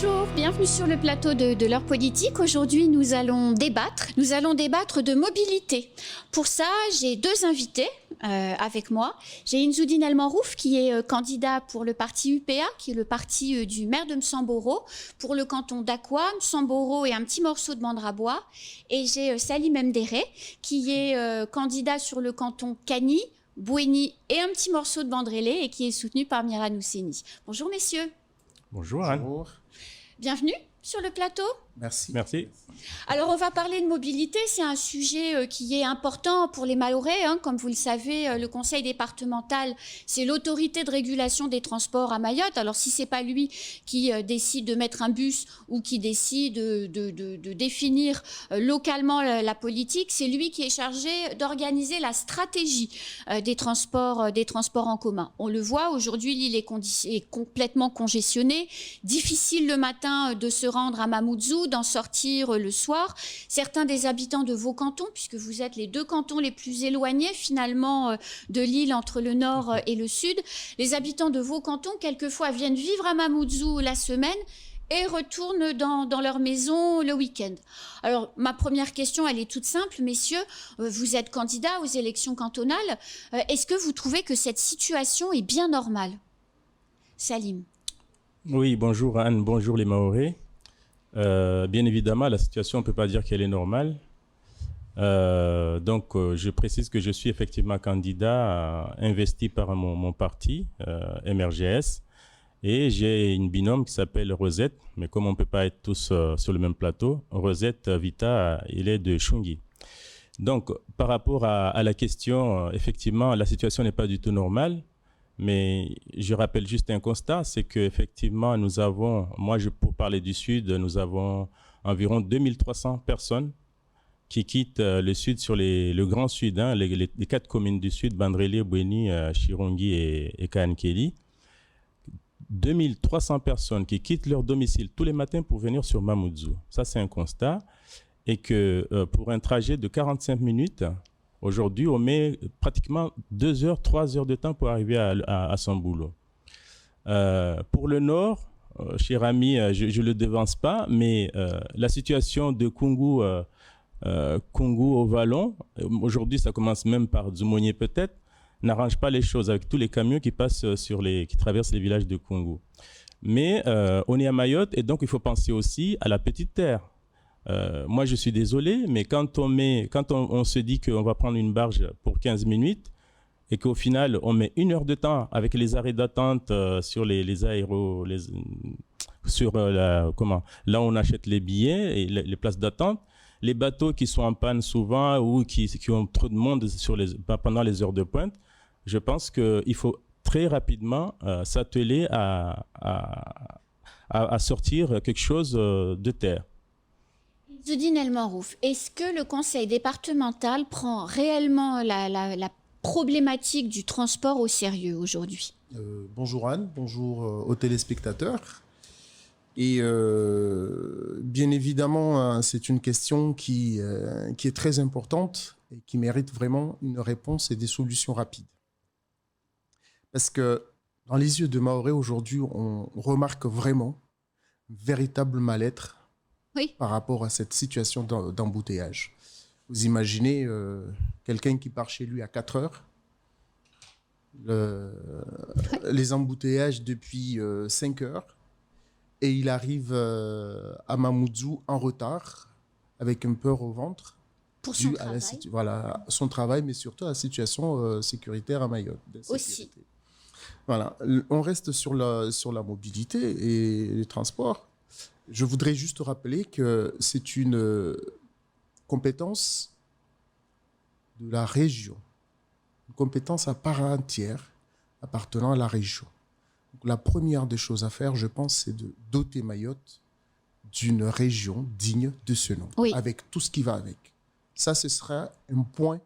Bonjour, bienvenue sur le plateau de l'heure politique. Aujourd'hui, nous allons débattre de mobilité. Pour ça, j'ai deux invités avec moi. J'ai Inzoudine El Manrouf qui est candidat pour le parti UPA, qui est le parti du maire de Msamboro, pour le canton d'Akwa, Msamboro et un petit morceau de Mandrabois. Et j'ai Salim Mdere qui est candidat sur le canton Kani, Bouéni et un petit morceau de Bandrélé et qui est soutenu par Mira Nousseni. Bonjour messieurs. Bonjour Anne. Bonjour. Bienvenue sur le plateau. Merci. Merci. Alors, on va parler de mobilité. C'est un sujet qui est important pour les Mahorais. Comme vous le savez, le conseil départemental, c'est l'autorité de régulation des transports à Mayotte. Alors, si ce n'est pas lui qui décide de mettre un bus ou qui décide de définir localement la politique, c'est lui qui est chargé d'organiser la stratégie des transports en commun. On le voit, aujourd'hui, l'île est complètement congestionnée. Difficile le matin de se rendre à Mamoudzou, d'en sortir le soir. Certains des habitants de vos cantons, puisque vous êtes les deux cantons les plus éloignés finalement de l'île entre le nord et le sud, les habitants de vos cantons quelquefois viennent vivre à Mamoudzou la semaine et retournent dans leur maison le week-end. Alors, ma première question, elle est toute simple. Messieurs, vous êtes candidats aux élections cantonales. Est-ce que vous trouvez que cette situation est bien normale? Salim. Oui, bonjour Anne, bonjour les Mahorais. Bien évidemment, la situation, on ne peut pas dire qu'elle est normale. Donc, je précise que je suis effectivement candidat investi par mon parti, MRGS, et j'ai une binôme qui s'appelle Rosette, mais comme on ne peut pas être tous sur le même plateau, Rosette Vita, il est de Chungi. Donc, par rapport à la question, effectivement, la situation n'est pas du tout normale. Mais je rappelle juste un constat, c'est qu'effectivement, nous avons, pour parler du Sud, nous avons environ 2300 personnes qui quittent le Sud sur le Grand Sud, les 4 communes du Sud, Bandrélé, Bouéni, Chirongui et Kankeli. 2300 personnes qui quittent leur domicile tous les matins pour venir sur Mamoudzou. Ça, c'est un constat. Et que pour un trajet de 45 minutes, aujourd'hui, on met pratiquement 2 heures, 3 heures de temps pour arriver à son boulot. Pour le Nord, cher ami, je ne le devance pas, mais la situation de Kungu au Vallon, aujourd'hui ça commence même par Dzumonier peut-être, n'arrange pas les choses avec tous les camions qui passent qui traversent les villages de Kungu. Mais on est à Mayotte et donc il faut penser aussi à la petite terre. Moi, je suis désolé, mais quand on se dit qu'on va prendre une barge pour 15 minutes et qu'au final, on met 1 heure de temps avec les arrêts d'attente sur les aéros, là où on achète les billets et les places d'attente, les bateaux qui sont en panne souvent ou qui ont trop de monde pendant les heures de pointe, je pense qu'il faut très rapidement s'atteler à sortir quelque chose de terre. Inzoudine El Manrouf, est-ce que le conseil départemental prend réellement la problématique du transport au sérieux aujourd'hui? Bonjour Anne, bonjour aux téléspectateurs. Et bien évidemment, c'est une question qui est très importante et qui mérite vraiment une réponse et des solutions rapides. Parce que dans les yeux de Mahorais aujourd'hui, on remarque vraiment un véritable mal-être. Oui. Par rapport à cette situation d'embouteillage. Vous imaginez quelqu'un qui part chez lui à 4 heures, les embouteillages depuis 5 heures, et il arrive à Mamoudzou en retard, avec un peur au ventre, pour son travail. Voilà, son travail, mais surtout la situation sécuritaire à Mayotte. Aussi. Voilà, on reste sur la mobilité et les transports. Je voudrais juste rappeler que c'est une compétence de la région, une compétence à part entière appartenant à la région. Donc, la première des choses à faire, je pense, c'est de doter Mayotte d'une région digne de ce nom, oui, avec tout ce qui va avec. Ça, ce sera un point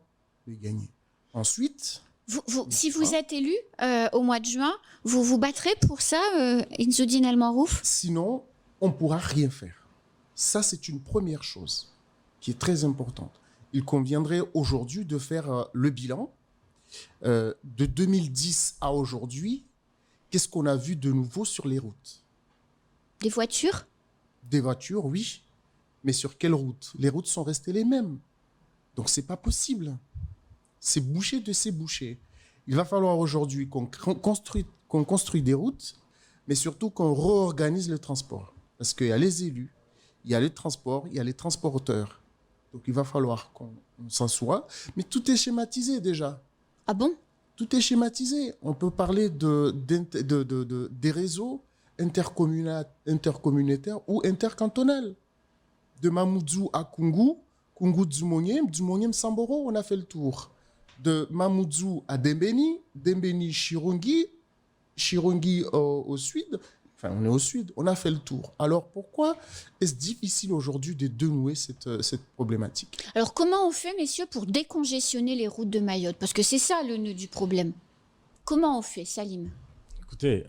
de gagner. Ensuite... si vous êtes élu au mois de juin, vous vous battrez pour ça, Inzoudine El Manrouf? Sinon, on ne pourra rien faire. Ça, c'est une première chose qui est très importante. Il conviendrait aujourd'hui de faire le bilan de 2010 à aujourd'hui. Qu'est-ce qu'on a vu de nouveau sur les routes? Des voitures? Des voitures, oui. Mais sur quelle route? Les routes sont restées les mêmes. Donc, c'est pas possible. C'est bouché de ces bouchées. Il va falloir aujourd'hui qu'on construise des routes, mais surtout qu'on réorganise le transport. Parce qu'il y a les élus, il y a les transports, il y a les transporteurs. Donc, il va falloir qu'on s'assoie. Mais tout est schématisé déjà. Ah bon? Tout est schématisé. On peut parler des réseaux intercommunautaires ou intercantonaux. De Mamoudzou à Kungu, Kungu-Dzumonyem, Dzumonyem-Samboro, on a fait le tour. De Mamoudzou à Dembeni, Dembeni-Chirungi, Chirungi au sud. Enfin, on est au sud, on a fait le tour. Alors, pourquoi est-ce difficile aujourd'hui de dénouer cette problématique? Alors, comment on fait, messieurs, pour décongestionner les routes de Mayotte? Parce que c'est ça le nœud du problème. Comment on fait, Salim? Écoutez,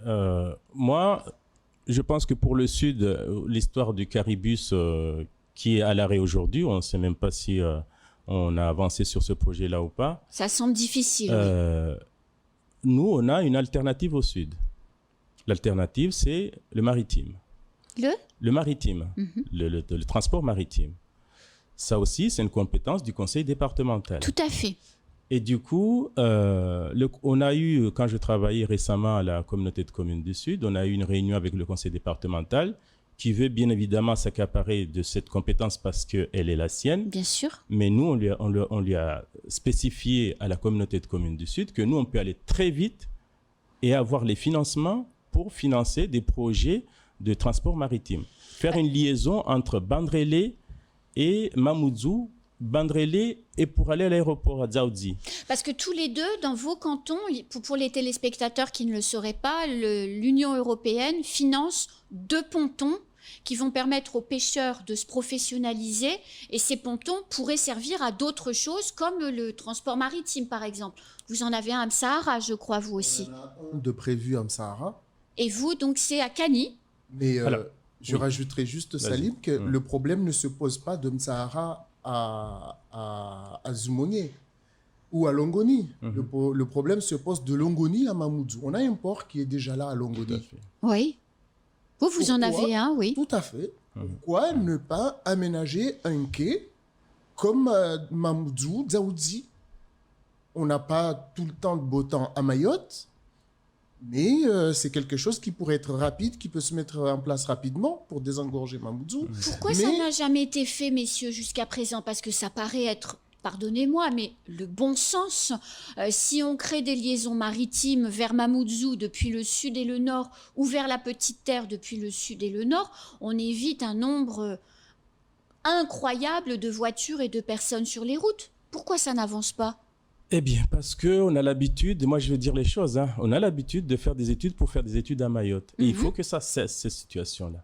moi, je pense que pour le Sud, l'histoire du Caribus qui est à l'arrêt aujourd'hui, on ne sait même pas si on a avancé sur ce projet-là ou pas. Ça semble difficile. Oui. Nous, on a une alternative au Sud. L'alternative, c'est le maritime. Le maritime, le transport maritime. Ça aussi, c'est une compétence du conseil départemental. Tout à fait. Et du coup, on a eu, quand je travaillais récemment à la communauté de communes du Sud, on a eu une réunion avec le conseil départemental qui veut bien évidemment s'accaparer de cette compétence parce qu'elle est la sienne. Bien sûr. Mais nous, on lui a spécifié à la communauté de communes du Sud que nous, on peut aller très vite et avoir les financements pour financer des projets de transport maritime. Faire une liaison entre Bandrélé et Mamoudzou, Bandrélé et pour aller à l'aéroport à Dzaoudzi. Parce que tous les deux, dans vos cantons, pour les téléspectateurs qui ne le sauraient pas, l'Union européenne finance 2 pontons qui vont permettre aux pêcheurs de se professionnaliser, et ces pontons pourraient servir à d'autres choses comme le transport maritime par exemple. Vous en avez un à Msahara, je crois, vous aussi. On en a un de prévu à Msahara. Et vous, donc c'est à Kani. Mais je rajouterai juste, Salim, que le problème ne se pose pas de Msahara à Zumonier ou à Longoni. Le problème se pose de Longoni à Mamoudzou. On a un port qui est déjà là à Longoni. Oui. Vous en avez un, oui. Tout à fait. Pourquoi ne pas aménager un quai comme Mamoudzou, Dzaoudzi? On n'a pas tout le temps de beau temps à Mayotte, mais c'est quelque chose qui pourrait être rapide, qui peut se mettre en place rapidement pour désengorger Mamoudzou. Pourquoi ça n'a jamais été fait, messieurs, jusqu'à présent? Parce que ça paraît être, pardonnez-moi, mais le bon sens. Si on crée des liaisons maritimes vers Mamoudzou depuis le sud et le nord, ou vers la Petite Terre depuis le sud et le nord, on évite un nombre incroyable de voitures et de personnes sur les routes. Pourquoi ça n'avance pas? Eh bien, parce qu'on a l'habitude, moi je vais dire les choses, hein, on a l'habitude de faire des études pour faire des études à Mayotte. Et il faut que ça cesse, cette situation-là.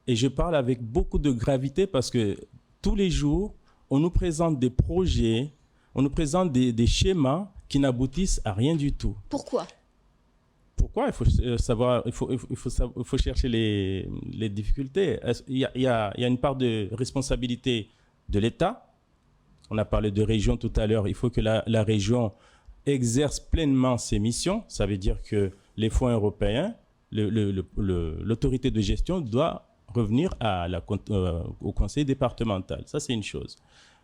Et je parle avec beaucoup de gravité parce que tous les jours, on nous présente des projets, on nous présente des schémas qui n'aboutissent à rien du tout. Pourquoi? Pourquoi? Il faut savoir, il faut chercher les difficultés. Il y a une part de responsabilité de l'État. On a parlé de région tout à l'heure. Il faut que la région exerce pleinement ses missions. Ça veut dire que les fonds européens, l'autorité de gestion doit revenir au conseil départemental. Ça, c'est une chose.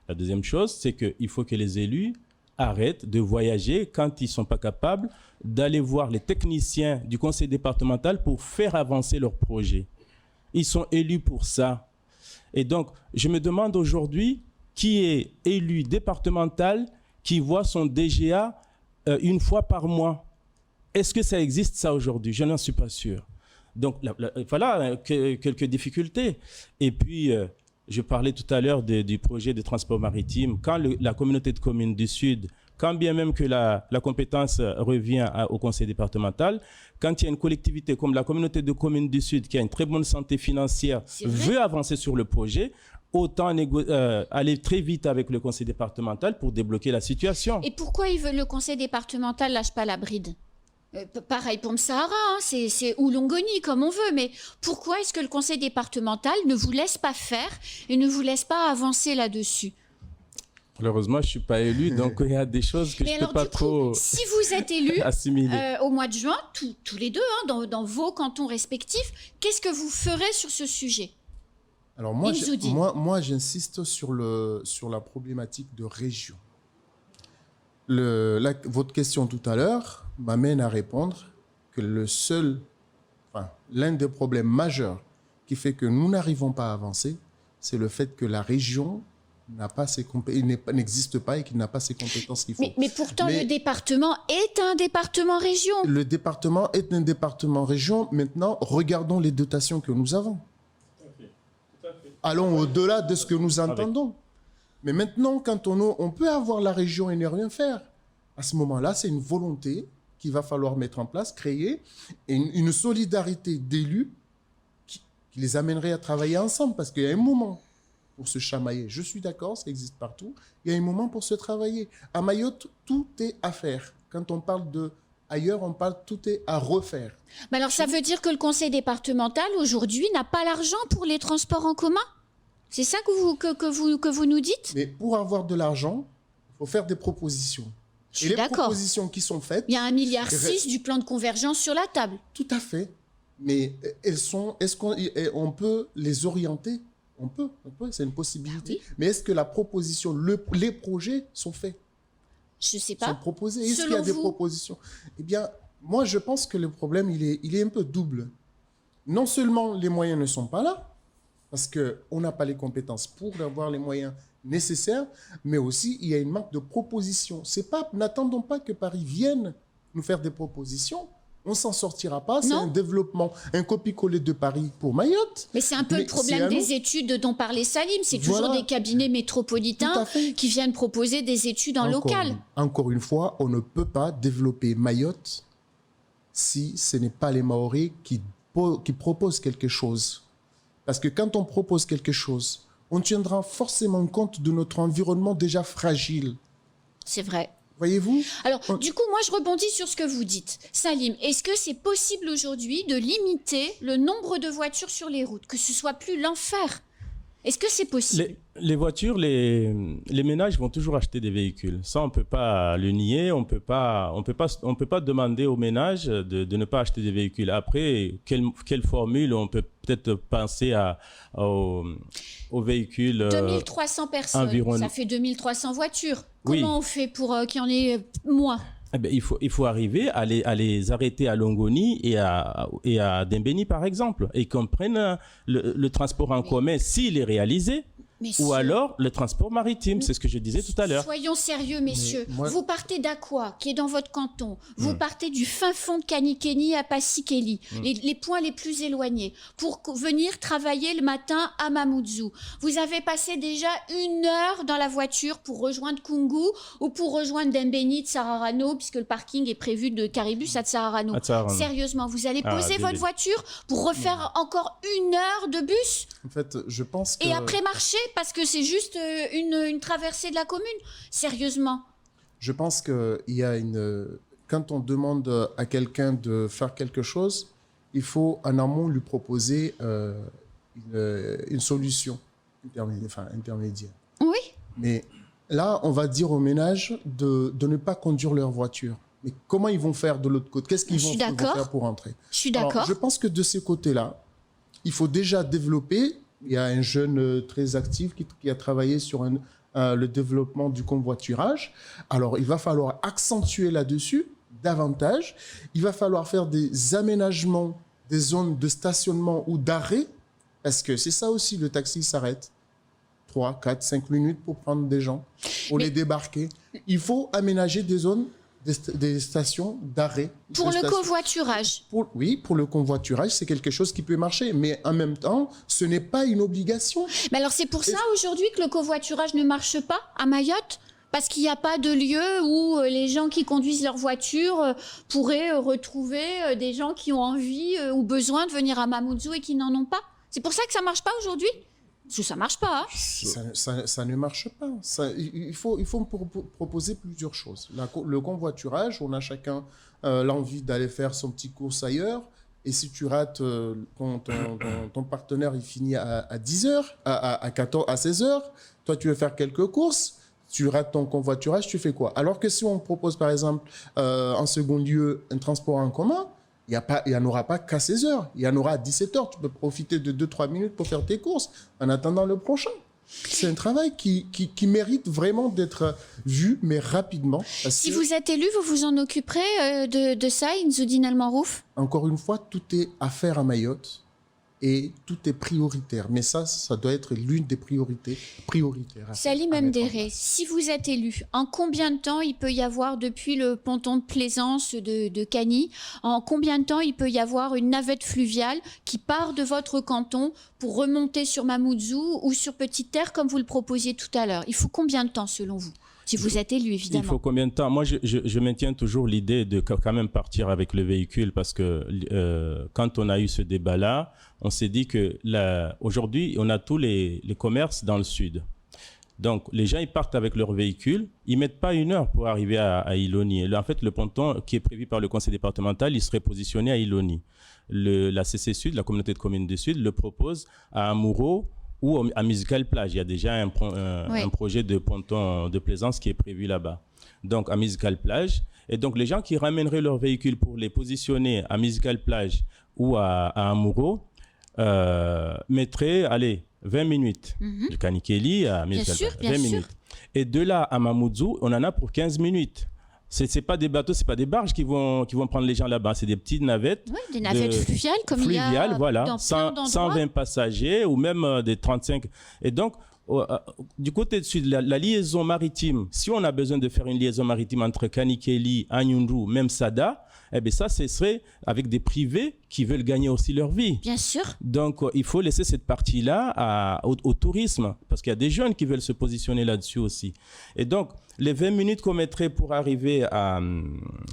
La deuxième chose, c'est qu'il faut que les élus arrêtent de voyager quand ils ne sont pas capables d'aller voir les techniciens du conseil départemental pour faire avancer leurs projets. Ils sont élus pour ça. Et donc, je me demande aujourd'hui qui est élu départemental qui voit son DGA une fois par mois. Est-ce que ça existe ça aujourd'hui? Je n'en suis pas sûr. Donc voilà quelques difficultés. Et puis, je parlais tout à l'heure du projet de transport maritime. Quand la communauté de communes du Sud, quand bien même que la compétence revient au conseil départemental, quand il y a une collectivité comme la communauté de communes du Sud qui a une très bonne santé financière, veut avancer sur le projet, autant aller très vite avec le conseil départemental pour débloquer la situation. Et pourquoi le conseil départemental lâche pas la bride? Pareil pour Msahara, hein, c'est ou Longoni comme on veut, mais pourquoi est-ce que le conseil départemental ne vous laisse pas faire et ne vous laisse pas avancer là-dessus? Malheureusement, je ne suis pas élu, donc il y a des choses que je ne peux pas trop si vous êtes élu assimiler. au mois de juin, tous les deux, hein, dans vos cantons respectifs, qu'est-ce que vous ferez sur ce sujet? Alors moi, j'insiste sur la problématique de région. Votre question tout à l'heure m'amène à répondre que l'un des problèmes majeurs qui fait que nous n'arrivons pas à avancer, c'est le fait que la région n'existe pas et qu'il n'a pas ces compétences qu'il faut. Mais pourtant, le département est un département région. Le département est un département région. Maintenant, regardons les dotations que nous avons. Allons au-delà de ce que nous entendons. Mais maintenant, quand on peut avoir la région et ne rien faire, à ce moment-là, c'est une volonté qu'il va falloir mettre en place, créer une solidarité d'élus qui les amènerait à travailler ensemble. Parce qu'il y a un moment pour se chamailler. Je suis d'accord, ça existe partout. Il y a un moment pour se travailler. À Mayotte, tout est à faire. Quand on parle ailleurs, on parle tout est à refaire. Mais alors, ça veut dire que le conseil départemental, aujourd'hui, n'a pas l'argent pour les transports en commun? C'est ça que vous nous dites? Mais pour avoir de l'argent, il faut faire des propositions. Je suis d'accord. Propositions qui sont faites... Il y a 1,6 milliard du plan de convergence sur la table. Tout à fait. Mais est-ce qu'on peut les orienter? On peut, c'est une possibilité. Oui. Mais est-ce que la proposition, les projets sont faits? Je ne sais pas. Sont proposés. Est-ce qu'il y a des propositions? Eh bien, moi, je pense que le problème, il est un peu double. Non seulement les moyens ne sont pas là, parce qu'on n'a pas les compétences pour avoir les moyens nécessaires, mais aussi, il y a une manque de propositions. N'attendons pas que Paris vienne nous faire des propositions. On ne s'en sortira pas. C'est un développement, un copier-coller de Paris pour Mayotte. Mais c'est un peu le problème des études dont parlait Salim. C'est toujours des cabinets métropolitains qui viennent proposer des études en local. Encore une fois, on ne peut pas développer Mayotte si ce n'est pas les Mahorais qui proposent quelque chose. Parce que quand on propose quelque chose, on tiendra forcément compte de notre environnement déjà fragile. C'est vrai. Voyez-vous? Alors, du coup, moi, je rebondis sur ce que vous dites. Salim, est-ce que c'est possible aujourd'hui de limiter le nombre de voitures sur les routes, que ce soit plus l'enfer? Est-ce que c'est possible? Les voitures, les ménages vont toujours acheter des véhicules. Ça, on ne peut pas le nier. On peut pas demander aux ménages de ne pas acheter des véhicules. Après, quelle formule? On peut peut-être penser aux véhicules 2300 personnes, ça fait 2300 voitures. Comment on fait pour qu'il y en ait moins? Eh bien, il faut arriver à les arrêter à Longoni et à Dembéni, par exemple, et qu'on prenne le transport en commun s'il est réalisé, ou alors le transport maritime, c'est ce que je disais tout à l'heure. Soyons sérieux, messieurs. Vous partez d'Aqua, qui est dans votre canton. Vous partez du fin fond de Kanikeni à Passikeli, les points les plus éloignés, pour venir travailler le matin à Mamoudzou. Vous avez passé déjà 1 heure dans la voiture pour rejoindre Kungu ou pour rejoindre Dembéni de Tsararano, puisque le parking est prévu de Caribus à Tsararano. Sérieusement, vous allez poser votre voiture pour refaire encore 1 heure de bus? En fait, je pense que... Et après marcher, parce que c'est juste une traversée de la commune. Sérieusement. Je pense qu'il y a quand on demande à quelqu'un de faire quelque chose, il faut en amont lui proposer une solution intermédiaire. Oui. Mais là, on va dire aux ménages de ne pas conduire leur voiture. Mais comment ils vont faire de l'autre côté? Qu'est-ce qu'ils vont faire pour rentrer? Je suis d'accord. Je pense que de ces côtés-là, il faut déjà développer. Il y a un jeune très actif qui a travaillé sur le développement du convoiturage. Alors, il va falloir accentuer là-dessus davantage. Il va falloir faire des aménagements, des zones de stationnement ou d'arrêt, parce que c'est ça aussi, le taxi s'arrête 3, 4, 5 minutes pour prendre des gens, pour les débarquer. Il faut aménager des zones, des stations d'arrêt. Pour le covoiturage. Oui, pour le covoiturage, c'est quelque chose qui peut marcher. Mais en même temps, ce n'est pas une obligation. Mais alors c'est pour ça aujourd'hui que le covoiturage ne marche pas à Mayotte? Parce qu'il n'y a pas de lieu où les gens qui conduisent leur voiture pourraient retrouver des gens qui ont envie ou besoin de venir à Mamoudzou et qui n'en ont pas? C'est pour ça que ça ne marche pas aujourd'hui? Parce que ça ne marche pas. Hein. Ça ne marche pas. Il faut proposer plusieurs choses. Le convoiturage, on a chacun l'envie d'aller faire son petit course ailleurs. Et si tu rates, ton partenaire il finit à 10h, à 16h, toi tu veux faire quelques courses, tu rates ton convoiturage, tu fais quoi? Alors que si on propose, par exemple, en second lieu, un transport en commun, il n'y en aura pas qu'à 16 heures. Il y en aura à 17 heures. Tu peux profiter de 2-3 minutes pour faire tes courses en attendant le prochain. C'est un travail qui mérite vraiment d'être vu, mais rapidement. Si vous êtes élu, vous vous en occuperez de ça, Inzoudine Almarouf? Encore une fois, tout est à faire à Mayotte et tout est prioritaire. Mais ça doit être l'une des priorités prioritaires. Salim Mdéré, si vous êtes élu, en combien de temps il peut y avoir, depuis le ponton de Plaisance de Cagny, en combien de temps il peut y avoir une navette fluviale qui part de votre canton pour remonter sur Mamoudzou ou sur Petite Terre comme vous le proposiez tout à l'heure? Il faut combien de temps selon vous? Si vous êtes élu, évidemment. Il faut combien de temps? Moi, je maintiens toujours l'idée de quand même partir avec le véhicule parce que quand on a eu ce débat-là, on s'est dit que aujourd'hui, on a tous les commerces dans le sud. Donc, les gens, ils partent avec leur véhicule. Ils ne mettent pas 1 heure pour arriver à Iloni. En fait, le ponton qui est prévu par le conseil départemental, il serait positionné à Iloni. La CC Sud, la communauté de communes du Sud, le propose à Amouro ou à Musical Plage. Il y a déjà un projet de ponton de plaisance qui est prévu là-bas. Donc, à Musical Plage. Et donc, les gens qui ramèneraient leur véhicule pour les positionner à Musical Plage ou à Amouro mettraient, 20 minutes. De Kanikeli à Musical Plage. 20 minutes. Et de là à Mamoudzou, on en a pour 15 minutes. C'est pas des bateaux, c'est pas des barges qui vont prendre les gens là-bas. C'est des petites navettes. Oui, des navettes fluviales, comme il y a voilà, dans plein d'endroits. 120 passagers ou même des 35. Et donc, du côté du sud, la liaison maritime, si on a besoin de faire une liaison maritime entre Kanikeli, Anyundu, même Sada, eh bien ça, ce serait avec des privés qui veulent gagner aussi leur vie. Bien sûr. Donc, il faut laisser cette partie-là au tourisme, parce qu'il y a des jeunes qui veulent se positionner là-dessus aussi. Et donc, les 20 minutes qu'on mettrait pour arriver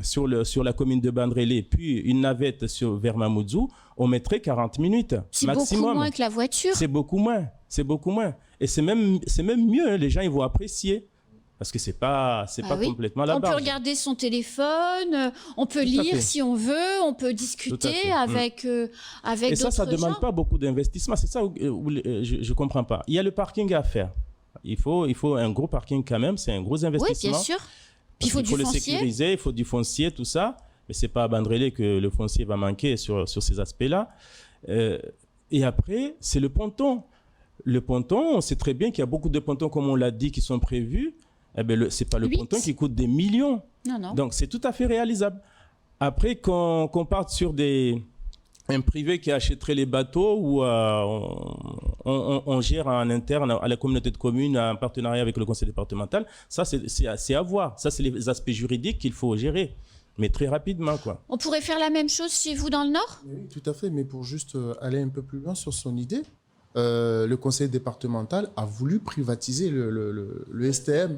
sur la commune de Bandrélé, puis une navette vers Mamoudzou, on mettrait 40 minutes c'est maximum. C'est beaucoup moins que la voiture. C'est beaucoup moins. C'est beaucoup moins. Et c'est même mieux, hein, les gens ils vont apprécier. Parce que c'est pas complètement la barge. On peut regarder son téléphone, on peut lire si on veut, on peut discuter avec d'autres gens. Et ça demande pas beaucoup d'investissement. C'est ça où je comprends pas. Il y a le parking à faire. Il faut un gros parking quand même. C'est un gros investissement. Oui, bien sûr. Puis il faut le sécuriser, il faut du foncier, tout ça. Mais c'est pas à Bandrélé que le foncier va manquer sur ces aspects-là. Et après, c'est le ponton. Le ponton, on sait très bien qu'il y a beaucoup de pontons, comme on l'a dit, qui sont prévus. Eh bien, ce n'est pas le ponton qui coûte des millions. Non. Donc, c'est tout à fait réalisable. Après, qu'on parte sur un privé qui achèterait les bateaux ou on gère en interne à la communauté de communes en partenariat avec le conseil départemental, ça, c'est à voir. Ça, c'est les aspects juridiques qu'il faut gérer. Mais très rapidement, quoi. On pourrait faire la même chose chez vous dans le Nord? Oui, tout à fait. Mais pour juste aller un peu plus loin sur son idée, le conseil départemental a voulu privatiser le STM.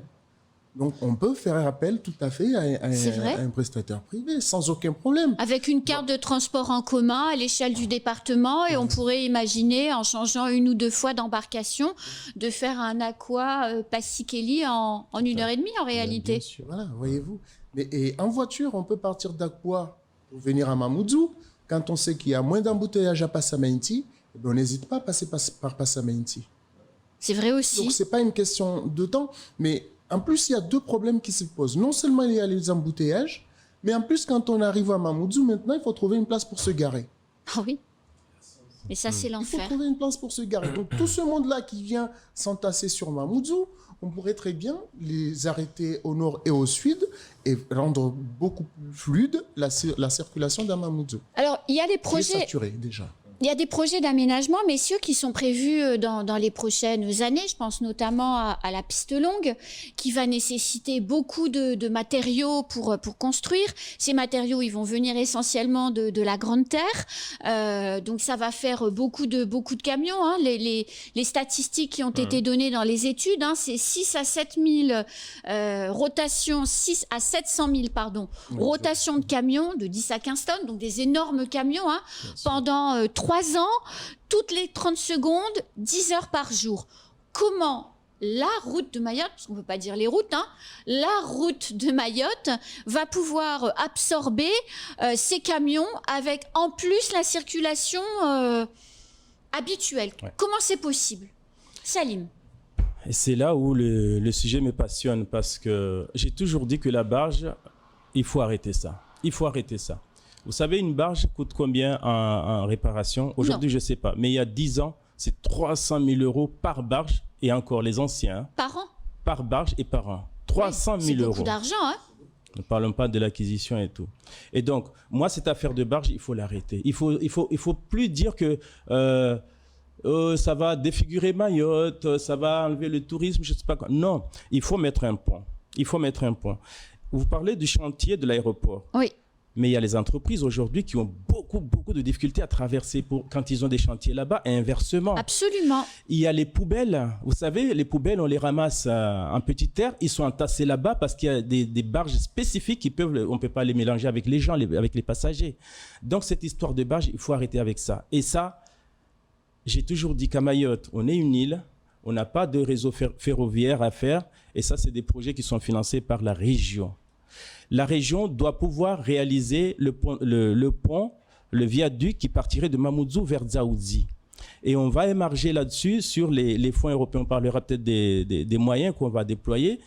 Donc, on peut faire appel tout à fait à un prestataire privé sans aucun problème. Avec une carte de transport en commun à l'échelle du département, et on pourrait imaginer, en changeant 1 ou 2 fois d'embarcation, de faire un aqua Passikeli en 1h30 en réalité. Bien sûr, voilà, voyez-vous. Et en voiture, on peut partir d'Akwa pour venir à Mamoudzou. Quand on sait qu'il y a moins d'embouteillages à Passamenti, on n'hésite pas à passer par Passamenti. C'est vrai aussi. Donc, ce n'est pas une question de temps, mais... En plus, il y a 2 problèmes qui se posent. Non seulement il y a les embouteillages, mais en plus, quand on arrive à Mamoudzou, maintenant, il faut trouver une place pour se garer. Ah oui. Et ça, c'est l'enfer. Il faut trouver une place pour se garer. Donc, tout ce monde-là qui vient s'entasser sur Mamoudzou, on pourrait très bien les arrêter au nord et au sud et rendre beaucoup plus fluide la circulation dans Mamoudzou. Alors, il y a des projets... Très saturé, déjà. Il y a des projets d'aménagement, messieurs, qui sont prévus dans les prochaines années. Je pense notamment à la piste longue, qui va nécessiter beaucoup de matériaux pour construire. Ces matériaux, ils vont venir essentiellement de la Grande Terre. Donc, ça va faire beaucoup de camions. Hein. Les statistiques qui ont été données dans les études, hein, c'est 6 à 7 000 rotations, 6 à 700 000, pardon, rotations de camions de 10 à 15 tonnes, donc des énormes camions, hein, pendant 3 ans, toutes les 30 secondes, 10 heures par jour. Comment la route de Mayotte, parce qu'on ne peut pas dire les routes, hein, la route de Mayotte va pouvoir absorber ces camions avec en plus la circulation habituelle? Comment c'est possible? Salim? Et c'est là où le sujet me passionne parce que j'ai toujours dit que la barge, il faut arrêter ça. Il faut arrêter ça. Vous savez, une barge coûte combien en réparation? Aujourd'hui, je ne sais pas. Mais il y a 10 ans, c'est 300 000 € par barge et encore les anciens. Hein, Par an? Par barge et par an. 300 000 €. C'est beaucoup d'argent, hein? Ne parlons pas de l'acquisition et tout. Et donc, moi, cette affaire de barge, il faut l'arrêter. Il faut plus dire que ça va défigurer Mayotte, ça va enlever le tourisme, je ne sais pas quoi. Non, il faut mettre un point. Il faut mettre un point. Vous parlez du chantier de l'aéroport. Oui. Mais il y a les entreprises aujourd'hui qui ont beaucoup de difficultés à traverser quand ils ont des chantiers là-bas et inversement. Absolument. Il y a les poubelles. Vous savez, les poubelles, on les ramasse en petite terre. Ils sont entassés là-bas parce qu'il y a des barges spécifiques on ne peut pas les mélanger avec les gens, avec les passagers. Donc, cette histoire de barge, il faut arrêter avec ça. Et ça, j'ai toujours dit qu'à Mayotte, on est une île. On n'a pas de réseau ferroviaire à faire. Et ça, c'est des projets qui sont financés par la région. La région doit pouvoir réaliser le pont, le viaduc qui partirait de Mamoudzou vers Dzaoudzi. Et on va émarger là-dessus sur les fonds européens. On parlera peut-être des moyens qu'on va déployer.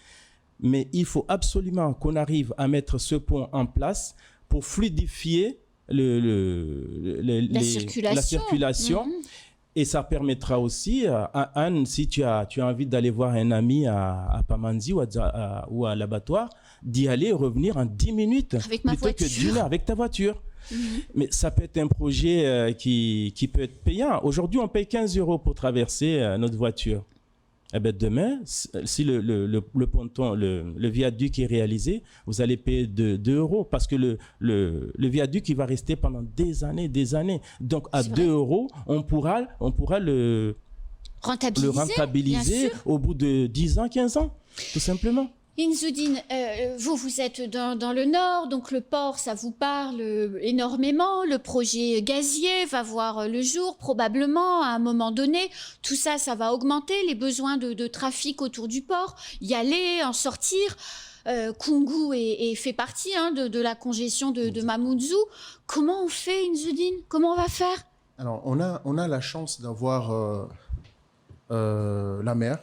Mais il faut absolument qu'on arrive à mettre ce pont en place pour fluidifier la circulation. Mmh. Et ça permettra aussi, Anne, si tu as envie d'aller voir un ami à Pamandzi ou à l'abattoir, d'y aller et revenir en 10 minutes. Avec ma voiture. Plutôt que d'une heure avec ta voiture. Mmh. Mais ça peut être un projet qui peut être payant. Aujourd'hui, on paye 15 € pour traverser notre voiture. Eh bien, demain, si le ponton, le viaduc est réalisé, vous allez payer 2 € parce que le viaduc, il va rester pendant des années. Donc, à 2 €, on pourra le rentabiliser au bout de 10 ans, 15 ans, tout simplement. Inzoudine, vous êtes dans le nord, donc le port, ça vous parle énormément. Le projet gazier va voir le jour, probablement, à un moment donné. Tout ça, ça va augmenter les besoins de trafic autour du port. Y aller, en sortir. Koungou fait partie de la congestion de Mamoudzou. Comment on fait, Inzoudine? Comment on va faire? Alors, on a la chance d'avoir la mer.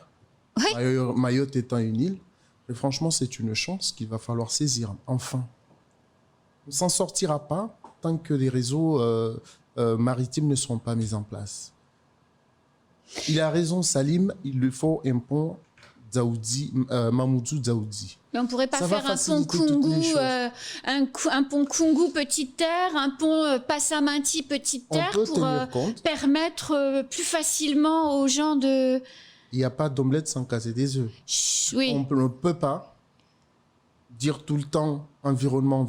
Oui. Mayotte étant une île. Et franchement, c'est une chance qu'il va falloir saisir, enfin. On ne s'en sortira pas tant que les réseaux maritimes ne seront pas mis en place. Il a raison, Salim, il lui faut un pont Mamoudzou-Dzaoudzi. Mais on ne pourrait pas faire un pont Koungou, un pont Koungou Petite Terre, un pont Passaminti Petite Terre pour permettre plus facilement aux gens de... Il n'y a pas d'omelette sans casser des œufs. Oui. On ne peut pas dire tout le temps environnement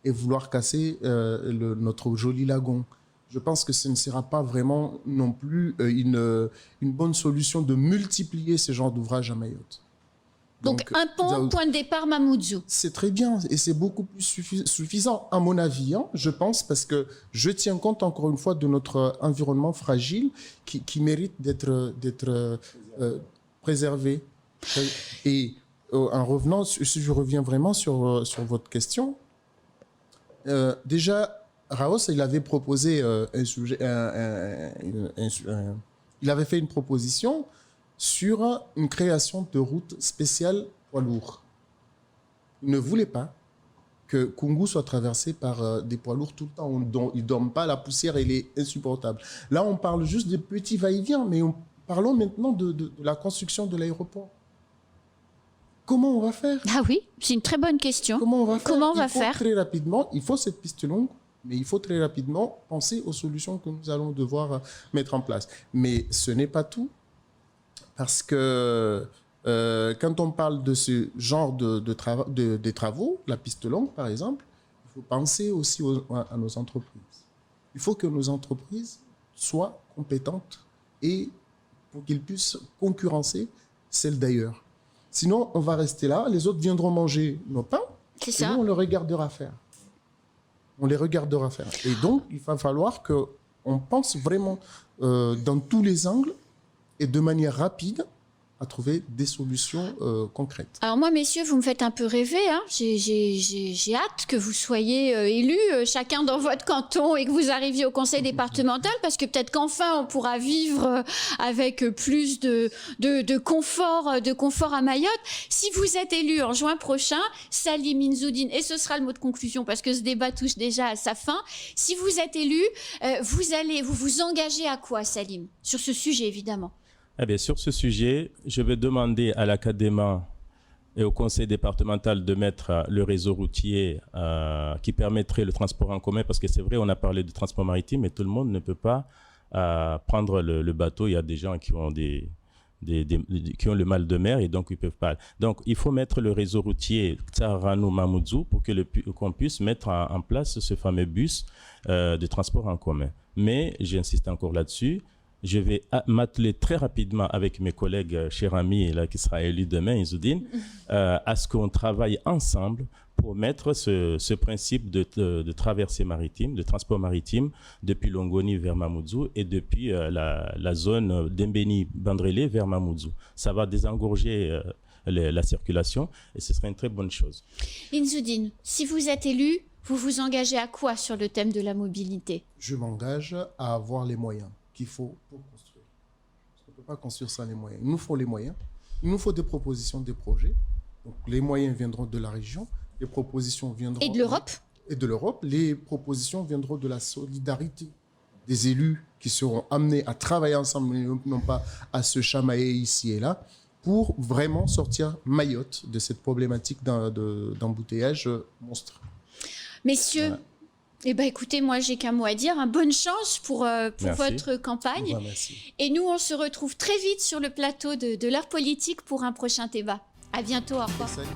et vouloir casser notre joli lagon. Je pense que ce ne sera pas vraiment non plus une bonne solution de multiplier ce genre d'ouvrages à Mayotte. Donc un pont, point de départ Mamoudzou. C'est très bien et c'est beaucoup plus suffisant à mon avis, je pense, parce que je tiens compte encore une fois de notre environnement fragile qui mérite d'être préservé. Et en revenant, si je reviens vraiment sur votre question, déjà, Raos, il avait proposé il avait fait une proposition sur une création de route spéciale poids lourds. Il ne voulait pas que Koungou soit traversé par des poids lourds tout le temps. Ils ne dorment pas, la poussière, elle est insupportable. Là, on parle juste des petits va-et-vient, mais parlons maintenant de la construction de l'aéroport. Comment on va faire? Ah oui, c'est une très bonne question. Comment on va faire? Très rapidement, il faut cette piste longue, mais il faut très rapidement penser aux solutions que nous allons devoir mettre en place. Mais ce n'est pas tout. Parce que quand on parle de ce genre de travaux, la piste longue par exemple, il faut penser aussi à nos entreprises. Il faut que nos entreprises soient compétentes et pour qu'ils puissent concurrencer celles d'ailleurs. Sinon, on va rester là, les autres viendront manger nos pains et nous, on les regardera faire. Et donc, il va falloir qu'on pense vraiment dans tous les angles et de manière rapide à trouver des solutions concrètes. Alors moi, messieurs, vous me faites un peu rêver. Hein. J'ai hâte que vous soyez élus, chacun dans votre canton, et que vous arriviez au conseil départemental, parce que peut-être qu'enfin, on pourra vivre avec plus de confort à Mayotte. Si vous êtes élu en juin prochain, Salim Inzoudine, et ce sera le mot de conclusion, parce que ce débat touche déjà à sa fin, si vous êtes élu, vous vous engagez à quoi, Salim, sur ce sujet, évidemment? Eh bien, sur ce sujet, je vais demander à l'Académa et au conseil départemental de mettre le réseau routier qui permettrait le transport en commun, parce que c'est vrai, on a parlé de transport maritime, mais tout le monde ne peut pas prendre le bateau. Il y a des gens qui ont qui ont le mal de mer et donc ils ne peuvent pas. Donc, il faut mettre le réseau routier Tsaranou-Mamoudzou pour qu'on puisse mettre en place ce fameux bus de transport en commun. Mais, j'insiste encore là-dessus, je vais m'atteler très rapidement avec mes collègues, chers amis, là, qui sera élu demain, Inzoudine, à ce qu'on travaille ensemble pour mettre ce principe de traversée maritime, de transport maritime, depuis Longoni vers Mamoudzou et depuis la zone d'Embeni-Bandrélé vers Mamoudzou. Ça va désengorger la circulation et ce serait une très bonne chose. Inzoudine, si vous êtes élu, vous vous engagez à quoi sur le thème de la mobilité? Je m'engage à avoir les moyens qu'il faut pour construire. On ne peut pas construire sans les moyens. Il nous faut les moyens. Il nous faut des propositions, des projets. Donc, les moyens viendront de la région. Les propositions viendront... Et de l'Europe. Et de l'Europe. Les propositions viendront de la solidarité des élus qui seront amenés à travailler ensemble, non pas à se chamailler ici et là, pour vraiment sortir Mayotte de cette problématique d'embouteillage monstre. Messieurs, voilà. Eh ben, écoutez, moi, j'ai qu'un mot à dire. Bonne chance pour votre campagne. Merci. Et nous, on se retrouve très vite sur le plateau de l'heure politique pour un prochain débat. À bientôt. Au revoir. Salut.